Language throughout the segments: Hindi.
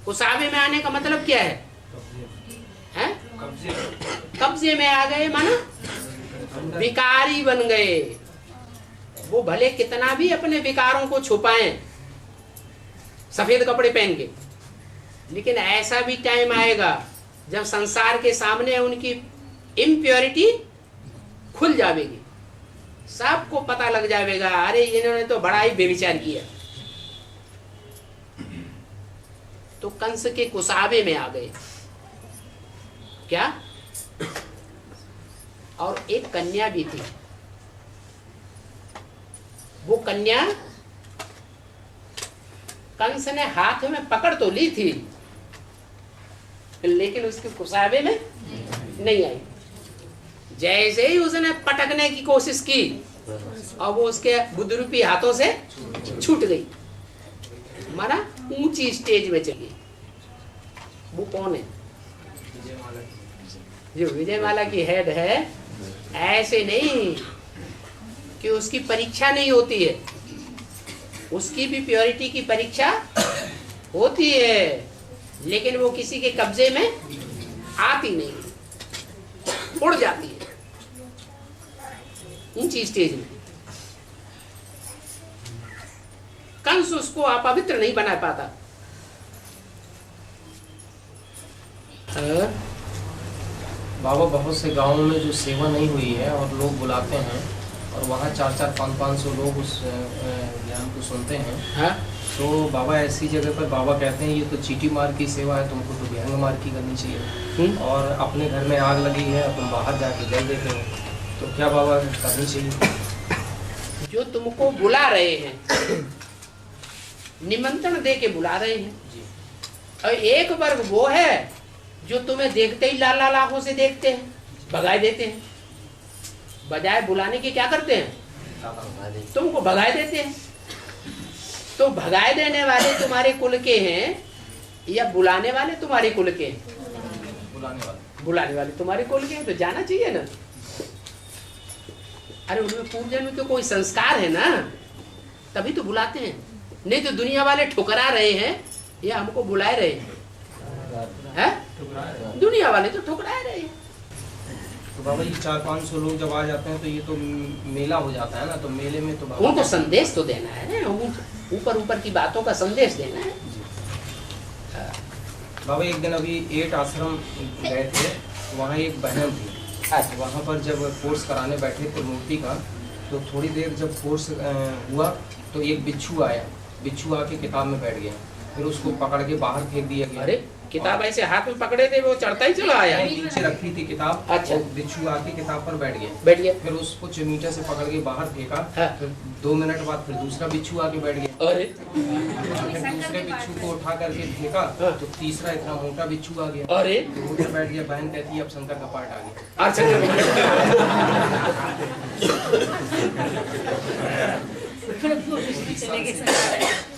कुसाबे में आने का मतलब क्या है? कब्जे में आ गए, माना विकारी बन गए। वो भले कितना भी अपने विकारों को छुपाएं सफेद कपड़े पहन के, लेकिन ऐसा भी टाइम आएगा जब संसार के सामने उनकी इम्प्योरिटी खुल जाएगी, सबको पता लग जाएगा, अरे इन्होंने तो बड़ा ही बेविचार किया। तो कंस के कुसाबे में आ गए क्या? और एक कन्या भी थी। वो कन्या कंस ने हाथ में पकड़ तो ली थी, लेकिन उसके कुसाबे में नहीं आई। जैसे ही उसने पटकने की कोशिश की और वो उसके बुद्धरूपी हाथों से छूट गई, माना ऊंची स्टेज में चली। वो कौन है? जो विजयमाला की हेड है। ऐसे नहीं कि उसकी परीक्षा नहीं होती है, उसकी भी प्योरिटी की परीक्षा होती है, लेकिन वो किसी के कब्जे में आती नहीं, उड़ जाती है ऊंची स्टेज में। कंस उसको अपवित्र नहीं बना पाता। बाबा, बहुत से गांवों में जो सेवा नहीं हुई है और लोग बुलाते हैं और वहाँ 400-500 लोग उस ज्ञान को सुनते हैं। हाँ? तो बाबा ऐसी जगह पर बाबा कहते हैं ये तो चीटी मार की सेवा है, तुमको तो व्यंग मार की करनी चाहिए। और अपने घर में आग लगी है, तुम बाहर जाके जल देते हो, तो क्या बाबा करनी चाहिए? जो तुमको बुला रहे हैं, निमंत्रण दे के बुला रहे हैं, और एक वर्ग वो है जो तुम्हें देखते ही लाल लाल आंखों से देखते हैं, भगाए देते हैं। बजाय बुलाने के क्या करते हैं? तुमको भगाए देते हैं। तो भगाए देने वाले तुम्हारे कुल के हैं या बुलाने वाले तुम्हारे कुल के हैं? बुलाने वाले तुम्हारे कुल के हैं, तो जाना चाहिए ना। अरे उनमें पूर्व जन्म तो कोई संस्कार है ना, तभी तो बुलाते हैं। नहीं तो दुनिया वाले ठुकरा रहे हैं या हमको बुलाए रहे हैं? दुनिया वाले तो ठुकरा रहे हैं। तो बाबा ये 400-500 लोग जब आ जाते हैं तो ये तो मेला हो जाता है ना, तो मेले में तो बाबा उनको संदेश तो देना है ना, ऊपर ऊपर की बातों का संदेश देना है। बाबा एक दिन अभी 8 आश्रम गए थे, वहाँ एक बहन थी। अच्छा। वहाँ पर जब कोर्स कराने बैठे थे मूर्ति का, तो थोड़ी देर जब कोर्स हुआ तो एक बिच्छू आया। बिच्छू आके किताब में बैठ गया, फिर उसको पकड़ के बाहर फेंक दिया गया। अरे किताब ऐसे हाथ में पकड़े थे, वो चढ़ता ही चला आया। नीचे रखी थी किताब। अच्छा। बिच्छू आके किताब पर बैठ गया। फिर उसको चिमटे से पकड़ के बाहर फेंका। हाँ। फिर 2 मिनट बाद फिर दूसरा बिच्छू आके बैठ गया। अरे फिर दूसरे बिच्छू को उठा करके फेंका हाँ। तो तीसरा इतना मोटा बिच्छू आ गया। अरे तो उधर बैठ गया। बहन कहती है अब शंकर का पार्ट आ गया।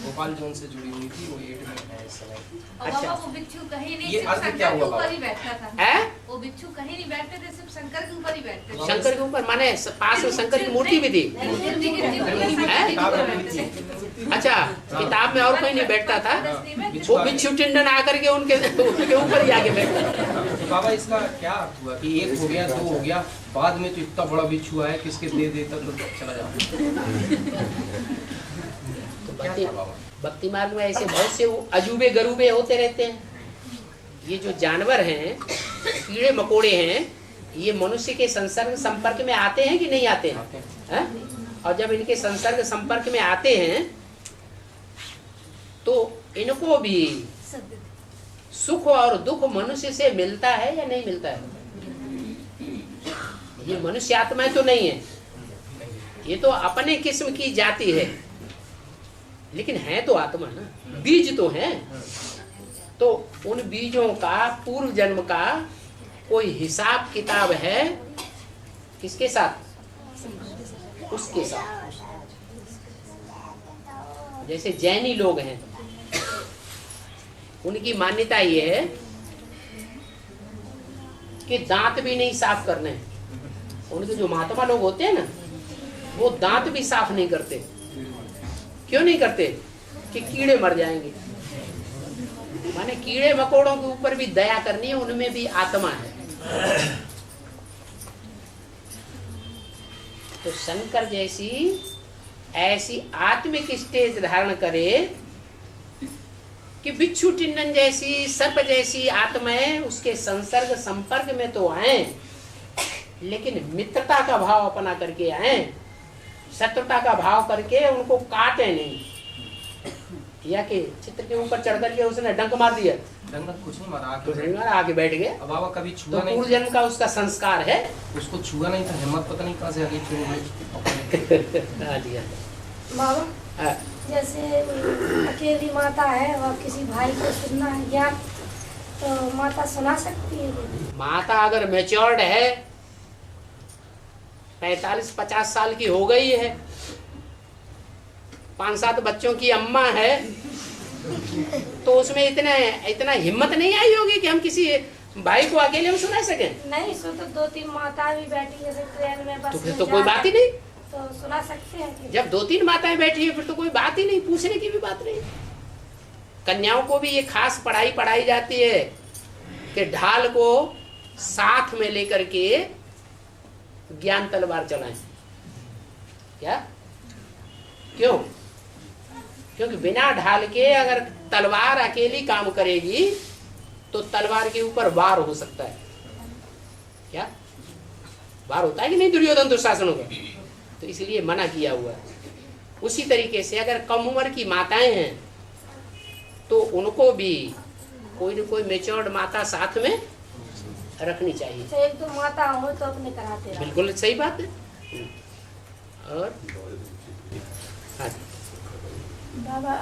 गोपाल जोन से जुड़ी हुई थी, वो 8 में है इस समय। अच्छा। वो बिच्छू कहीं नहीं, ये सिर्फ अर्थ शंकर क्या के हुआ ऊपर बाबा? ही बैठता था। है? वो बिच्छू कहीं नहीं बैठते थे, सिर्फ शंकर के ऊपर ही बैठते थे। शंकर के ऊपर माने पास में शंकर की मूर्ति भी थी। मूर्ति की शंकर के ऊपर बैठते थे। अच्छा, किताब में और कोई नहीं बैठता था, बिच्छू वो आ गया। बिच्छू टिंडन आकर के उनके ऊपर ही आके बैठता था। तो बाबा इसका क्या अर्थ हुआ कि 1 हो गया, 2 हो गया, बाद में तो इतना बड़ा बिच्छू आया किसके दे देता तो चला जाता। भक्ति मार्ग में ऐसे बहुत से अजूबे गरूबे होते रहते हैं। ये जो जानवर हैं, कीड़े मकोड़े हैं, ये मनुष्य के संपर्क में आते हैं कि नहीं आते हैं? और जब इनके संसर्ग संपर्क में आते हैं तो इनको भी सुख और दुख मनुष्य से मिलता है या नहीं मिलता है? ये मनुष्य आत्माएं तो नहीं है, ये तो अपने किस्म की जाति है, लेकिन है तो आत्मा ना, बीज तो है। तो उन बीजों का पूर्व जन्म का कोई हिसाब किताब है किसके साथ? उसके साथ। जैसे जैनी लोग हैं, उनकी मान्यता ये है कि दांत भी नहीं साफ करने हैं। उनके जो महात्मा लोग होते हैं ना, वो दांत भी साफ नहीं करते। क्यों नहीं करते? कि कीड़े मर जाएंगे। माने कीड़े मकोड़ों के ऊपर भी दया करनी है, उनमें भी आत्मा है। तो शंकर जैसी ऐसी आत्मिक स्टेज धारण करे कि बिच्छू टिन्नन जैसी, सर्प जैसी आत्माएं उसके संसर्ग संपर्क में तो आए, लेकिन मित्रता का भाव अपना करके आए, शत्रुता का भाव करके उनको काटे नहीं। या कि चित्र के ऊपर चढ़ करके उसने डंक मार दिया, डंक कुछ नहीं मारा, कुछ नहीं मारा, आके बैठ गए। अब बाबा कभी तो छुआ नहीं, पूर्व जन्म का उसका संस्कार है। उसको छुआ नहीं था, हिम्मत पता नहीं कहाँ से आ गई फिर बाबा हाँ। जैसे अकेली माता है और किसी भाई को सुनना है ज्ञान, तो माता सुना सकती है? माता अगर मैच्योर्ड है, 45-50 साल की हो गई है, 5-7 बच्चों की अम्मा है, तो उसमें इतना हिम्मत नहीं आई होगी कि हम किसी भाई को अकेले में सुना सकें। नहीं, सो तो 2-3 माता भी बैठी जैसे ट्रेन में, बस तो फिर में तो कोई जा बात ही नहीं। तो सुना सकते हैं कि? जब 2-3 माताएं बैठी है फिर तो कोई बात ही नहीं, पूछने की भी बात नहीं। कन्याओं को भी ये खास पढ़ाई जाती है कि ढाल को साथ में लेकर के ज्ञान तलवार चलाएं। क्या? क्यों? क्योंकि बिना ढाल के अगर तलवार अकेली काम करेगी तो तलवार के ऊपर वार हो सकता है। क्या वार होता है कि नहीं दुर्योधन दुशासनों का? तो इसलिए मना किया हुआ है। उसी तरीके से अगर कम उम्र की माताएं हैं तो उनको भी कोई न कोई मेच्योर्ड माता साथ में रखनी चाहिए। तो एक दो माता हो तो अपने कराते रहो। बिल्कुल सही बात है। और हाँ जी। बाबा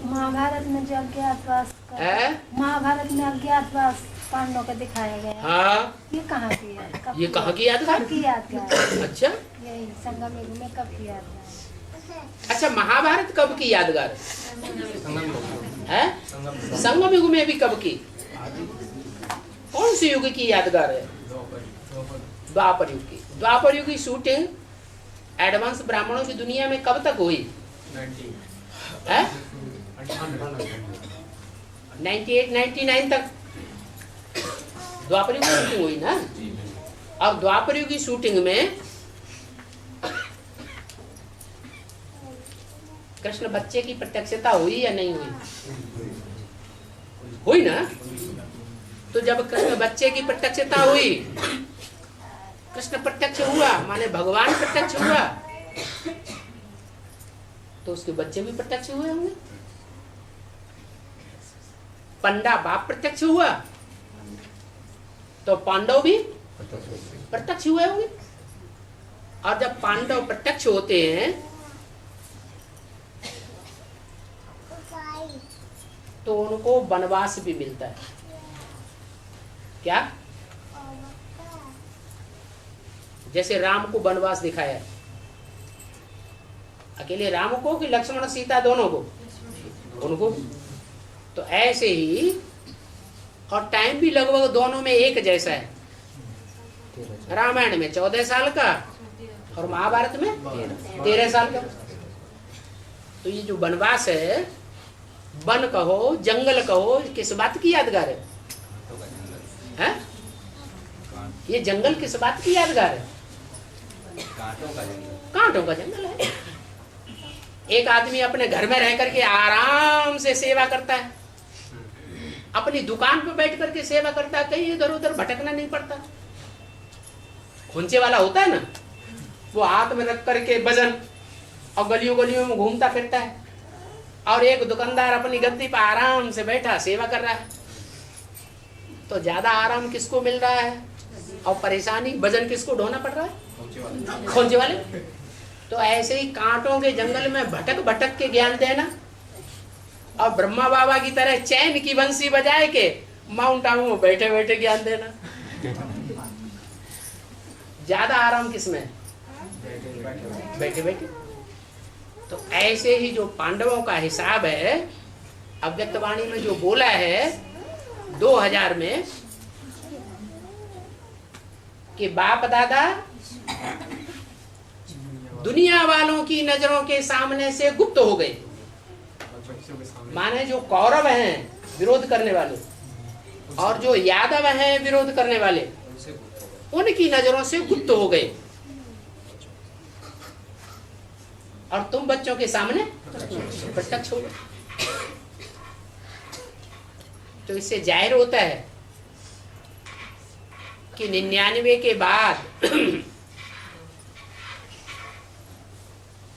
महाभारत में जो अज्ञातवास है? महाभारत में अज्ञातवास पांडवों का दिखाया गया, हाँ, ये कहाँ की है? ये कहाँ की यादगार? कब की यादगार? अच्छा यही संगम युग में कब की यादगार? अच्छा, महाभारत कब की यादगार है? संगम युग में भी कब की? कौन से युग की यादगार है? द्वापर युग की। द्वापर युग की शूटिंग एडवांस ब्राह्मणों की दुनिया में कब तक हुई? 98-99 तक द्वापर युग की शूटिंग हुई ना। अब द्वापर युग की शूटिंग में कृष्ण बच्चे की प्रत्यक्षता हुई या नहीं हुई? हुई ना। तो जब कृष्ण बच्चे की प्रत्यक्षता हुई, कृष्ण प्रत्यक्ष हुआ माने भगवान प्रत्यक्ष हुआ, तो उसके बच्चे भी प्रत्यक्ष हुए होंगे। पंडा बाप प्रत्यक्ष हुआ तो पांडव भी प्रत्यक्ष हुए होंगे। और जब पांडव प्रत्यक्ष होते हैं तो उनको वनवास भी मिलता है। क्या? जैसे राम को वनवास दिखाया, अकेले राम को कि लक्ष्मण सीता दोनों को? उनको। तो ऐसे ही, और टाइम भी लगभग दोनों में एक जैसा है। रामायण में 14 साल का और महाभारत में 13 साल का। तो ये जो वनवास है, वन कहो जंगल कहो, किस बात की यादगार है? हैं? ये जंगल किस बात की यादगार है? कांटों का जंगल है। एक आदमी अपने घर में रह करके आराम से सेवा करता है, अपनी दुकान पर बैठ करके सेवा करता है, कहीं इधर उधर भटकना नहीं पड़ता। खुंचे वाला होता है ना, वो हाथ में रख करके भजन और गलियों गलियों में घूमता फिरता है, और एक दुकानदार अपनी गद्दी पर आराम से बैठा सेवा कर रहा है। तो ज्यादा आराम किसको मिल रहा है और परेशानी भजन किसको ढोना पड़ रहा है? खोजे वाले। तो ऐसे ही कांटों के जंगल में भटक भटक के ज्ञान देना, और ब्रह्मा बाबा की तरह चैन की बंसी बजाए के माउंट आबू में बैठे बैठे ज्ञान देना। ज्यादा आराम किसमें? बैठे बैठे। तो ऐसे ही जो पांडवों का हिसाब है, अव्यक्त वाणी में जो बोला है 2000 में कि बाप दादा दुनिया वालों की नजरों के सामने से गुप्त हो गए। माने जो कौरव हैं विरोध करने वाले, और जो यादव हैं विरोध करने वाले, उनकी नजरों से गुप्त हो गए, और तुम बच्चों के सामने प्रत्यक्ष हो गए। तो इससे जाहिर होता है कि 99 के बाद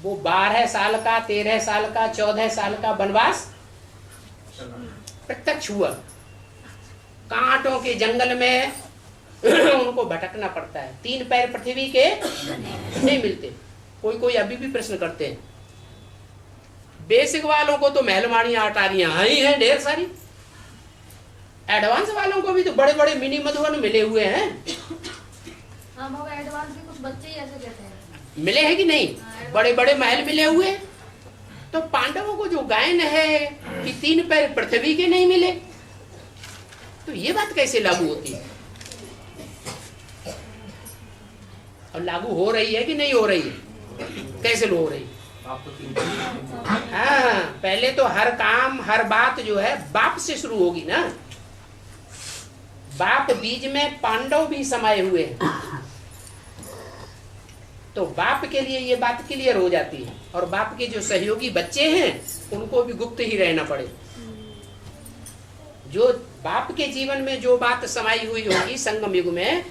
वो 12 साल का, 13 साल का, 14 साल का वनवास प्रत्यक्ष हुआ। कांटों के जंगल में उनको भटकना पड़ता है, 3 पैर पृथ्वी के नहीं मिलते। कोई कोई अभी भी प्रश्न करते हैं, बेसिक वालों को तो महलवाड़ियां अटारियां ही हैं ढेर सारी, एडवांस वालों को भी तो बड़े बड़े मिनी मधुवन मिले हुए हैं। हाँ बाबा, एडवांस के कुछ बच्चे ही ऐसे कहते हैं। मिले हैं कि नहीं? बड़े बड़े महल मिले हुए हैं। तो पांडवों को जो गायन है कि 3 पैर पृथ्वी के नहीं मिले, तो ये बात कैसे लागू होती है? और लागू हो रही है कि नहीं हो रही है? कैसे हो रही है? हाँ, पहले तो हर काम हर बात जो है बाप से शुरू होगी ना। बाप बीज में पांडव भी समाये हुए हैं, तो बाप के लिए ये बात क्लियर हो जाती है। और बाप के जो सहयोगी बच्चे हैं उनको भी गुप्त ही रहना पड़े। जो बाप के जीवन में जो बात समाई हुई होगी संगम युग में,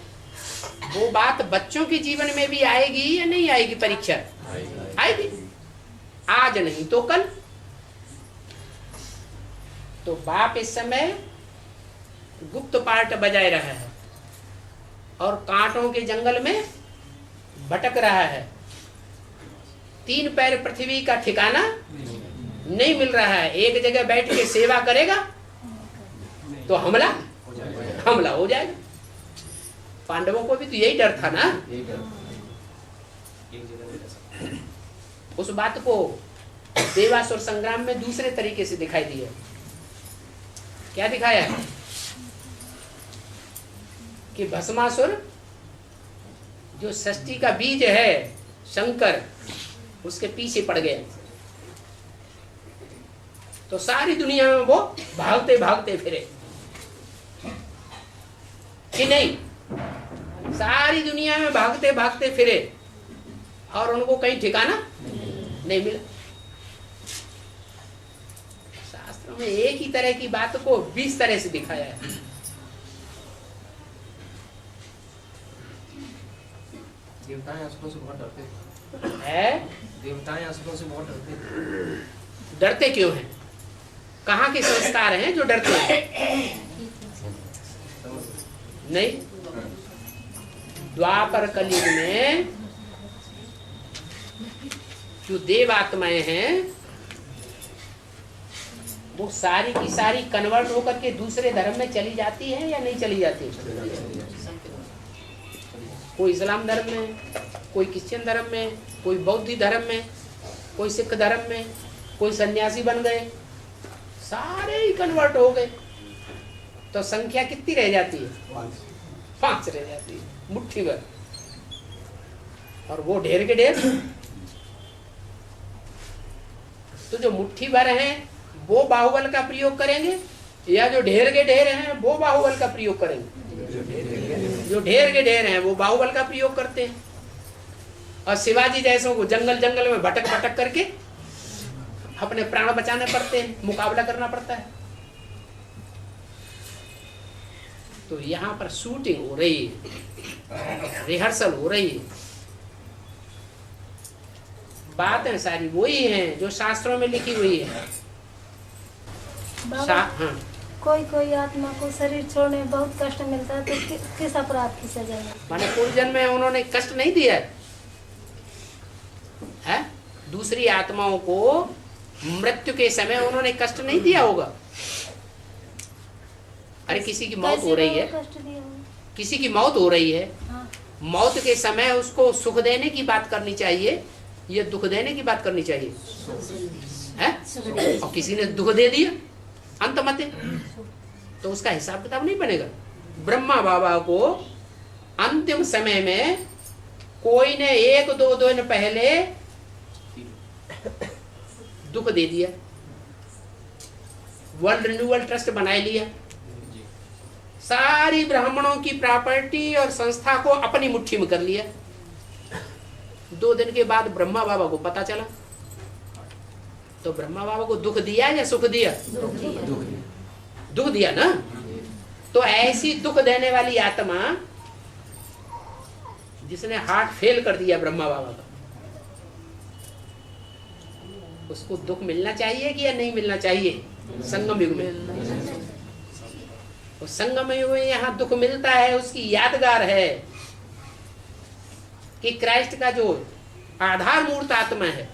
वो बात बच्चों के जीवन में भी आएगी या नहीं आएगी? परीक्षा आएगी, आज नहीं तो कल। तो बाप इस समय गुप्त पार्ट बजाए रहा है और कांटों के जंगल में भटक रहा है। 3 पैर पृथ्वी का ठिकाना नहीं मिल रहा है। एक जगह बैठ के सेवा करेगा तो हमला हो जाएगा। पांडवों को भी तो यही डर था ना। उस बात को देवासुर संग्राम में दूसरे तरीके से दिखाई दिया। क्या दिखाया कि भस्मासुर जो षष्ठी का बीज है शंकर, उसके पीछे पड़ गया। तो सारी दुनिया में वो भागते भागते फिरे कि नहीं? सारी दुनिया में भागते भागते फिरे और उनको कहीं ठिकाना नहीं मिला। शास्त्रों में एक ही तरह की बात को 20 तरह से दिखाया है। देवताएं असुरों से बहुत डरते है? देवताएं असुरों से बहुत डरते। डरते क्यों हैं? कहाँ के संस्कार हैं जो डरते हैं? नहीं, द्वापर कलयुग में जो देव आत्माएं हैं वो सारी की सारी कन्वर्ट होकर के दूसरे धर्म में चली जाती है या नहीं चली जाती? कोई इस्लाम धर्म में, कोई क्रिश्चियन धर्म में, कोई बौद्ध धर्म में, कोई सिख धर्म में, कोई सन्यासी बन गए, सारे ही कन्वर्ट हो गए। तो संख्या कितनी रह जाती है? 5 रह जाती है, मुट्ठी भर। और वो ढेर के ढेर। तो जो मुट्ठी भर हैं वो बाहुबल का प्रयोग करेंगे या जो ढेर के ढेर हैं वो बाहुबल का प्रयोग करेंगे? जो ढेर के ढेर हैं वो बाहुबल का प्रयोग करते हैं। और शिवाजी जैसों को जंगल जंगल में भटक भटक करके अपने प्राण बचाने पड़ते हैं, मुकाबला करना पड़ता है। तो यहाँ पर शूटिंग हो रही है, रिहर्सल हो रही है। बातें सारी वही हैं जो शास्त्रों में लिखी हुई है। हाँ। कोई आत्मा को शरीर छोड़ने में बहुत कष्ट मिलता है, तो किस अपराध की सजा है? माने पूर्व जन्म में उन्होंने कष्ट नहीं दिया है? दूसरी आत्माओं को मृत्यु के समय उन्होंने कष्ट नहीं दिया होगा। अरे किसी की मौत हो रही है, किसी की मौत हो रही है, हाँ। मौत के समय उसको सुख देने की बात करनी चाहिए या दुख देने की बात करनी चाहिए? है? और किसी ने दुख दे दिया अंत मते, तो उसका हिसाब किताब नहीं बनेगा। ब्रह्मा बाबा को अंतिम समय में कोई ने 1-2 दिन पहले दुख दे दिया, वर्ल्ड रिन्यूअल ट्रस्ट बना लिया, सारी ब्राह्मणों की प्रॉपर्टी और संस्था को अपनी मुट्ठी में कर लिया। 2 दिन के बाद ब्रह्मा बाबा को पता चला, तो ब्रह्मा बाबा को दुख दिया या सुख दिया? दुख दिया ना। तो ऐसी दुख देने वाली आत्मा जिसने हार्ट फेल कर दिया ब्रह्मा बाबा का, उसको दुख मिलना चाहिए कि या नहीं मिलना चाहिए? संगम युग में, उस संगम युग में यहाँ दुख मिलता है, उसकी यादगार है कि क्राइस्ट का जो आधार मूर्त आत्मा है,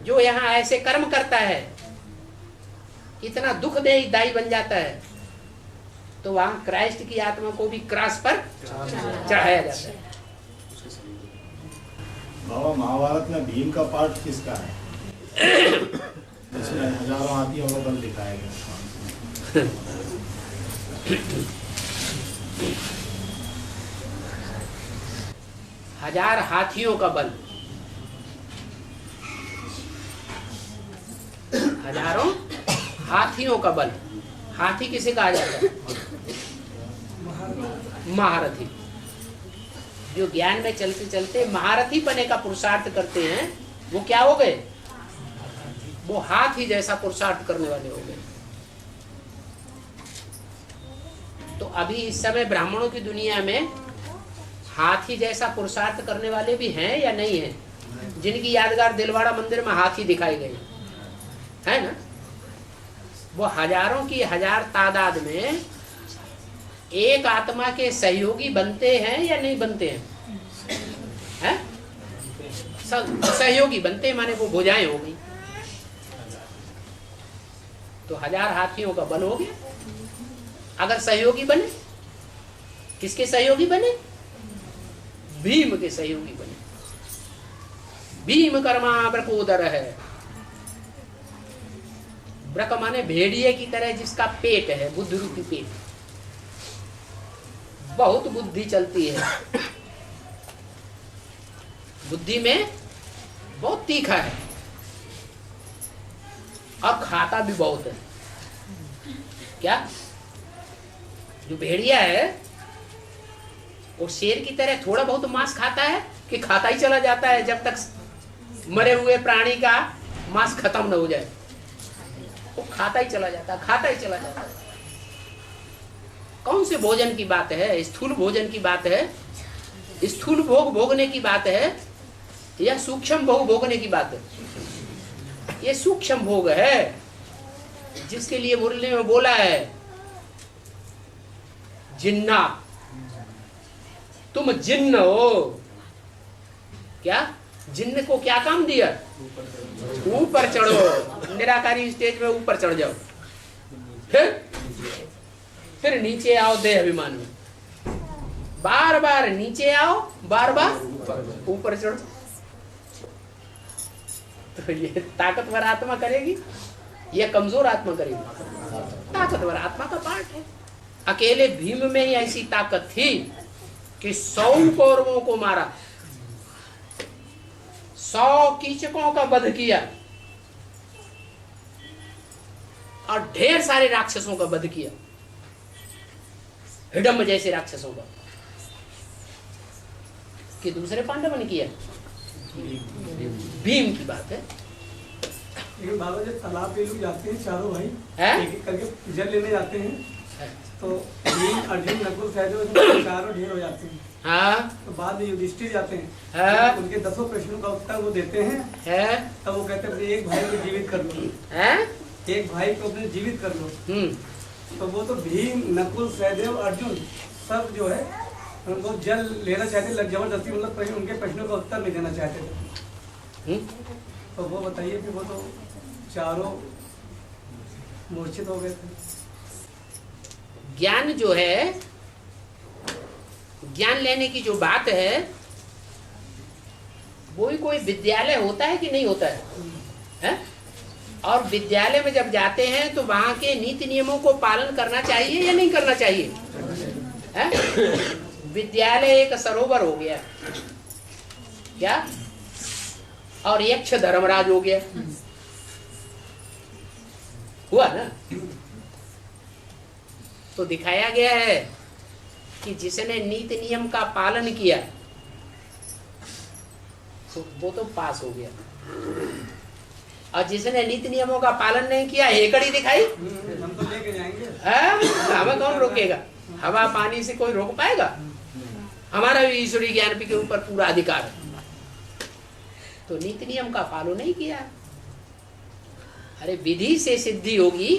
जो यहाँ ऐसे कर्म करता है, इतना दुख दायी बन जाता है, तो वहां क्राइस्ट की आत्मा को भी क्रॉस पर चढ़ाया जाता है। बाबा, महाभारत में भीम का पार्ट किसका है? जिसमें हजारों हाथियों का बल दिखाया गया। हजार हाथियों का बल, हजारों हाथियों का बल। हाथी किसे कहा जाता है? महारथी। जो ज्ञान में चलते चलते महारथी बने का पुरुषार्थ करते हैं, वो क्या हो गए? वो हाथी जैसा पुरुषार्थ करने वाले हो गए। तो अभी इस समय ब्राह्मणों की दुनिया में हाथी जैसा पुरुषार्थ करने वाले भी हैं या नहीं हैं? जिनकी यादगार दिलवाड़ा मंदिर में हाथी दिखाई गई है ना, वो हजारों की हजार तादाद में एक आत्मा के सहयोगी बनते हैं या नहीं बनते हैं? सहयोगी बनते हैं, माने वो भुजाएं हो गई, तो हजार हाथियों का बल हो गया। अगर सहयोगी बने, किसके सहयोगी बने? भीम के सहयोगी बने। भीम कर्मा ब्रकोदर है। ब्रक माने भेड़िए की तरह जिसका पेट है, बुद्धि रूपी पेट, बहुत बुद्धि चलती है, बुद्धि में बहुत तीखा है और खाता भी बहुत है। क्या? जो भेड़िया है वो शेर की तरह थोड़ा बहुत मांस खाता है कि खाता ही चला जाता है जब तक मरे हुए प्राणी का मांस खत्म न हो जाए? वो खाता ही चला जाता है, खाता ही चला जाता है। कौन से भोजन की बात है? स्थूल भोजन की बात है, स्थूल भोग भोगने की बात है, या सूक्ष्म भोग भोगने की बात है? ये सूक्ष्म भोग है, जिसके लिए मुरली में बोला है, जिन्ना तुम जिन्न हो। क्या? जिन्न को क्या काम दिया? ऊपर चढ़ो, निराकारी स्टेज में ऊपर चढ़ जाओ, फिर नीचे आओ देह अभिमान में, बार बार नीचे आओ, बार बार ऊपर चढ़ो। तो ये ताकतवर आत्मा करेगी या कमजोर आत्मा करेगी? ताकतवर आत्मा का पार्ट है। अकेले भीम में ही ऐसी ताकत थी कि 100 कौरवों को मारा, 100 कीचकों का वध किया और ढेर सारे राक्षसों का वध किया, हिडम्ब जैसे राक्षसों का। कि दूसरे पांडवों ने किया? भीम की बात है। लेकिन बाबा जब तालाब पे लोग जाते हैं चारों भाई एक एक करके जल लेने जाते हैं, तो भीम अर्जुन नकुल सहदेव चारों ढेर हो जाते हैं। हाँ। तो बाद में युधिष्ठिर जाते हैं, हाँ। उनके 10 प्रश्नों का उत्तर वो देते हैं, तब वो कहते हैं एक भाई को जीवित कर लो, एक भाई को अपने जीवित कर लो। तो वो तो भीम नकुल सहदेव अर्जुन सब जो है उनको जल लेना चाहते, जबरदस्ती, मतलब उनके प्रश्नों का उत्तर नहीं देना चाहते थे। तो वो बताइए कि वो तो चारों मूर्छित हो गए थे। ज्ञान जो है, ज्ञान लेने की जो बात है, वो ही कोई विद्यालय होता है कि नहीं होता है? और विद्यालय में जब जाते हैं तो वहां के नीति नियमों को पालन करना चाहिए या नहीं करना चाहिए? विद्यालय एक सरोवर हो गया, क्या? और यक्ष धर्मराज हो गया। हुआ ना। तो दिखाया गया है कि जिसने नीति नियम का पालन किया तो वो तो पास हो गया, और जिसने नीति नियमों का पालन नहीं किया हेकड़ी दिखाई, हम तो लेके जाएंगे। हमें कौन रोकेगा? हवा पानी से कोई रोक पाएगा? हमारा भी ईश्वरीय ज्ञान के ऊपर पूरा अधिकार है। तो नीति नियम का पालन नहीं किया। अरे विधि से सिद्धि होगी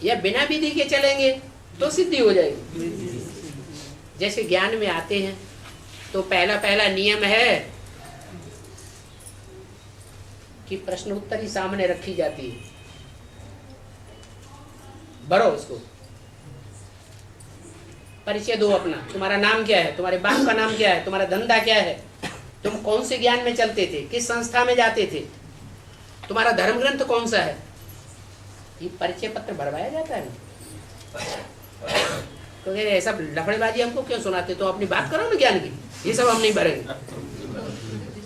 या बिना विधि के चलेंगे तो सिद्धि हो जाएगी। जैसे ज्ञान में आते हैं तो पहला नियम है कि प्रश्न उत्तर ही सामने रखी जाती है। भरो उसको, परिचय दो अपना, तुम्हारा नाम क्या है, तुम्हारे बाप का नाम क्या है, तुम्हारा धंधा क्या है, तुम कौन से ज्ञान में चलते थे, किस संस्था में जाते थे, तुम्हारा धर्म ग्रंथ कौन सा है। ये परिचय पत्र भरवाया जाता है ना। तो ऐसा लफड़ेबाजी हमको क्यों सुनाते? तो अपनी बात करो ना ज्ञान की, ये सब हम नहीं भरेंगे।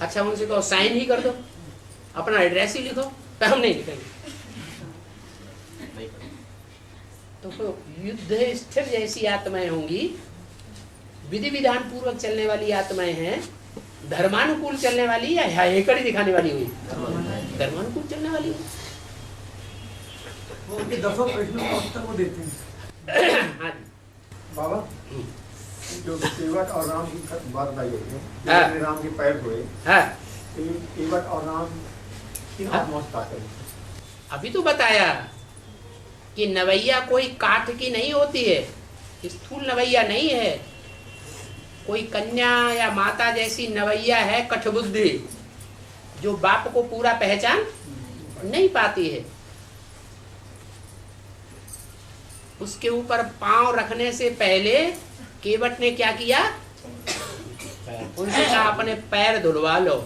अच्छा उनसे कहो साइन ही कर दो, अपना एड्रेस ही लिखो, तो हम नहीं लिखेंगे। तो युद्ध स्थिर जैसी आत्माएं होंगी, विधि विधान पूर्वक चलने वाली आत्माएं हैं, धर्मानुकूल चलने वाली या हेकड़ी दिखाने वाली हुई? धर्मानुकूल चलने वाली हुई। वो उनके 10 प्रश्नों का उत्तर वो देते हैं। हाँ बाबा, जो केवट और राम की बात बताई गई है, राम के पैर हुए, केवट और राम किन आत्माओं से आते हैं? अभी तो बताया कि नवैया कोई काठ की नहीं होती है, स्थूल नवैया नहीं है। कोई कन्या या माता जैसी नवैया है कठबुद्धि, जो बाप को पूरा पहचान नहीं पाती है। उसके ऊपर पांव रखने से पहले केवट ने क्या किया? उनसे कहा अपने पैर धुलवा लो,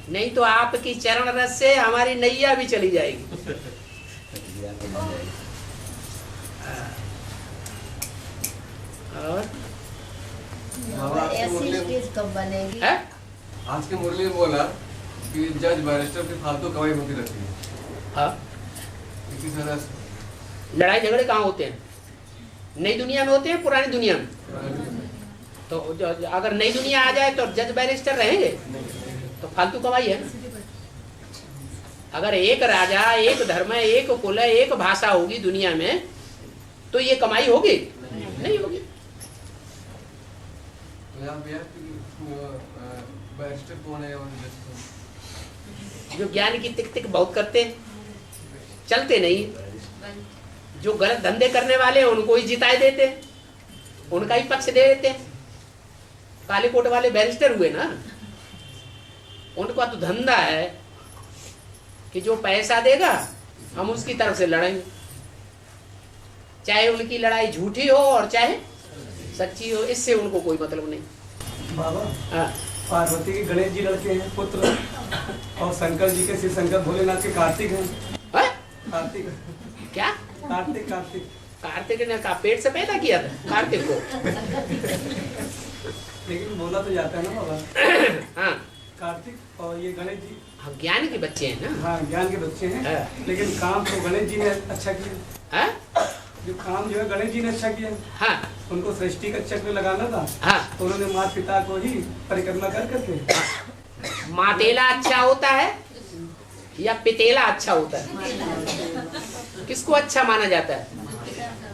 नहीं तो आपकी चरण रस से हमारी नैया भी चली जाएगी। और ऐसी स्टेज कब बनेगी? आज के मुरली में बोला कि जज बैरिस्टर की फालतू कमाई होती रहती है। हाँ, इसी तरह से लड़ाई झगड़े कहाँ होते हैं? नई दुनिया में होते हैं, पुरानी दुनिया में? तो अगर नई दुनिया आ जाए तो जज बैरिस्टर रहेंगे? तो फालतू कमाई है। अगर एक राजा, एक धर्म, एक कुल, एक भाषा होगी दुनिया में, तो ये कमाई होगी? नहीं होगी। बैरिस्टर कौन है और जो ज्ञान की टिक टिक बहुत करते हैं, चलते नहीं। जो गलत धंधे करने वाले हैं उनको ही जिताए देते हैं, उनका ही पक्ष दे देते हैं। काले कोट वाले बैरिस्टर हुए ना, उनका तो धंधा है कि जो पैसा देगा हम उसकी तरफ से लड़ेंगे, चाहे उनकी लड़ाई झूठी हो और चाहे सच्ची हो, इससे उनको कोई मतलब नहीं। बाबा, पार्वती के गणेश जी लड़के हैं पुत्र, और शंकर जी के श्री शंकर भोलेनाथ के कार्तिक हैं। कार्तिक क्या? कार्तिक कार्तिक कार्तिक ने कहा पेट से पैदा किया था कार्तिक को। लेकिन बोला तो जाता है ना बाबा। हाँ, कार्तिक और ये गणेश जी ज्ञान के बच्चे हैं ना। हाँ, ज्ञान के बच्चे हैं। लेकिन काम तो गणेश जी ने अच्छा किया। जो काम जो है गणेश जी ने अच्छा किया। हाँ, उनको सृष्टि का चक्र लगाना था। हाँ, तो उन्होंने माता पिता को ही परिक्रमा कर करके। मातेला अच्छा होता है या पितेला अच्छा होता है? किसको अच्छा माना जाता है?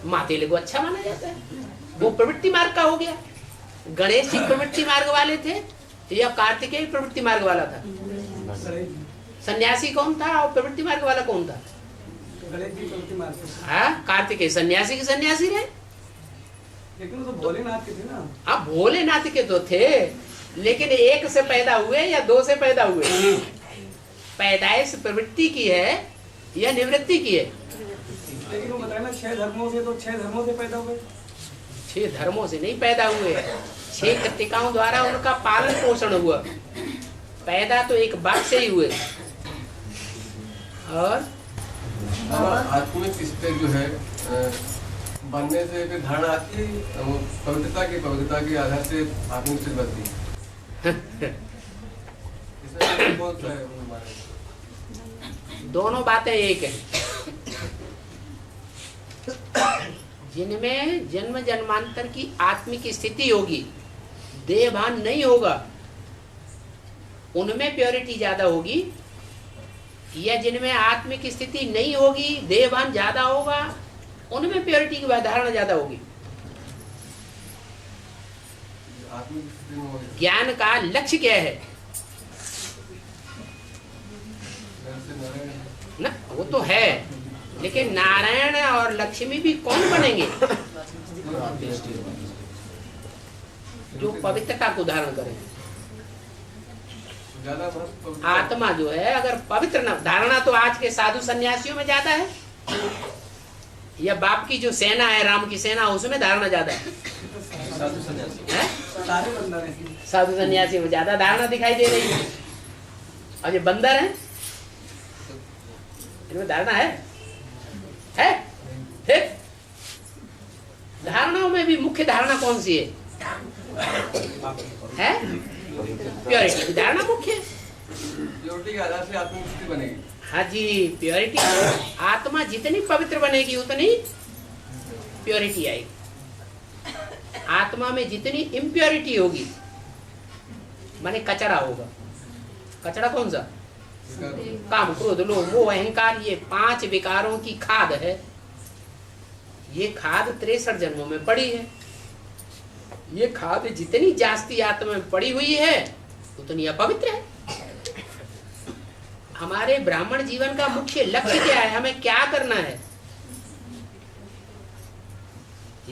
मातेले को अच्छा माना जाता है। वो प्रवृत्ति मार्ग का हो गया। गणेश जी प्रवृत्ति मार्ग वाले थे या कार्तिकेय प्रवृत्ति मार्ग वाला था? सन्यासी कौन था और प्रवृत्ति मार्ग वाला कौन था? गणेश जी प्रवृत्ति मार्ग। हाँ, कार्तिकेय सन्यासी के सन्यासी रहे। लेकिन वो तो भोलेनाथ के थे ना। हाँ, भोलेनाथ के तो थे, लेकिन एक से पैदा हुए या दो से पैदा हुए? पैदाइश प्रवृत्ति की है या निवृत्ति की है? लेकिन वो बताया ना 6 धर्मों से, तो 6 धर्मों से पैदा हुए। 6 धर्मों से नहीं पैदा हुए, 6 कृतिकाओं द्वारा उनका पालन पोषण हुआ। पैदा तो एक बाप से ही हुए। और आत्मिक स्थिति जो है बनने से फिर धारणा आती है, वो पवित्रता के आधार से आत्मिक स्थिति बनती है। इसमें बोलता है दोनों बातें एक हैं। जिनमें जन्म जन्मांतर की आत्मिक स्थिति होगी, देह भान नहीं होगा, उनमें प्योरिटी ज्यादा होगी, या जिनमें आत्मिक स्थिति नहीं होगी, देह भान ज्यादा होगा, उनमें प्योरिटी की धारणा ज्यादा होगी। ज्ञान का लक्ष्य क्या है ना? वो तो है, लेकिन नारायण और लक्ष्मी भी कौन बनेंगे? जो पवित्रता को धारण करें। आत्मा जो है अगर पवित्र न, धारणा तो आज के साधु सन्यासियों में ज्यादा है, या बाप की जो सेना है, राम की सेना, उसमें धारणा ज्यादा है। साधु सन्यासी में ज्यादा धारणा दिखाई दे रही है, और ये बंदर है, इनमें धारणा है? ठीक। धारणाओं में भी मुख्य धारणा कौन सी है? प्योरिटी की धारणा मुख्य है। प्योरिटी के आधार से आत्मिक स्थिति बनेगी। हाँ जी, प्योरिटी। आत्मा जितनी पवित्र बनेगी उतनी प्योरिटी आएगी। आत्मा में जितनी इम्प्योरिटी होगी, माने कचरा होगा। कचरा कौन सा? काम, क्रोध, लोभ, मोह, अहंकार, ये 5 विकारों की खाद है। ये खाद 63 जन्मों में पड़ी है। ये खाद जितनी जास्ती आत्मा में पड़ी हुई है उतनी अपवित्र है। हमारे ब्राह्मण जीवन का मुख्य लक्ष्य क्या है? हमें क्या करना है?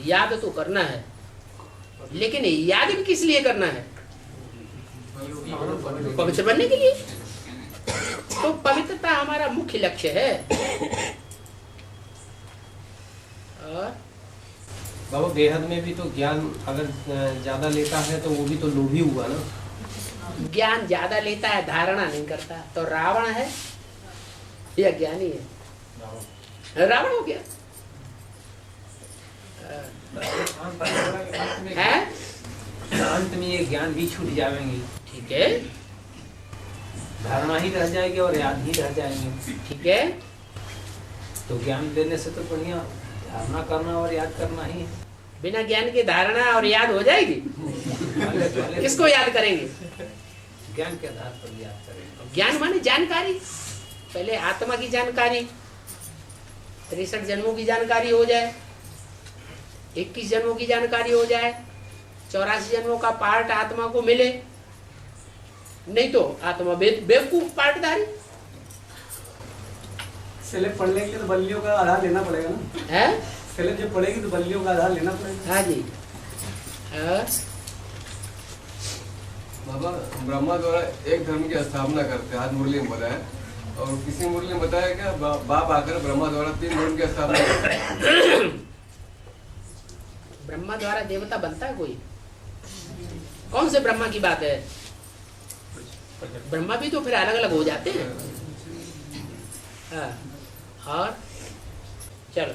याद तो करना है, लेकिन याद भी किस लिए करना है? पवित्र बनने के लिए। तो पवित्रता हमारा मुख्य लक्ष्य है। और बाबा बेहद में भी तो ज्ञान अगर ज्यादा लेता है तो वो भी तो लोभी हुआ ना। ज्ञान ज्यादा लेता है, धारणा नहीं करता, तो रावण है या ज्ञानी है? रावण हो गया है। अंत में ये ज्ञान भी छूट जाएंगे। ठीक है, धारणा ही रह जाएगी और याद ही रह जाएंगे। ठीक है, तो ज्ञान देने से तो बढ़िया धारणा करना और याद करना ही है। बिना ज्ञान के धारणा और याद हो जाएगी? किसको याद करेंगे? ज्ञान के आधार पर याद करेंगे। ज्ञान माने जानकारी। पहले आत्मा की जानकारी, 63 जन्मों की जानकारी हो जाए, 21 जन्मों की जानकारी हो जाए, 84 जन्मों का पार्ट आत्मा को मिले, नहीं तो आत्मा बेवकूफ पार्टधारी। सिलेब पढ़ने के लिए तो बल्लियों का आधार लेना पड़ेगा ना। है सिलेब जब पढ़ेगी तो बल्लियों का आधार लेना पड़ेगा। हाँ जी। बाबा ब्रह्मा द्वारा एक धर्म की स्थापना करते हैं, आज मुरली में बताया, और किसी मुरली में बताया क्या बाप आकर ब्रह्मा द्वारा 3 धर्म की स्थापना करते हैं। ब्रह्मा द्वारा देवता बनता है कोई? कौन से ब्रह्मा की बात है? ब्रह्मा भी तो फिर अलग अलग हो जाते हैं। हाँ, और चलो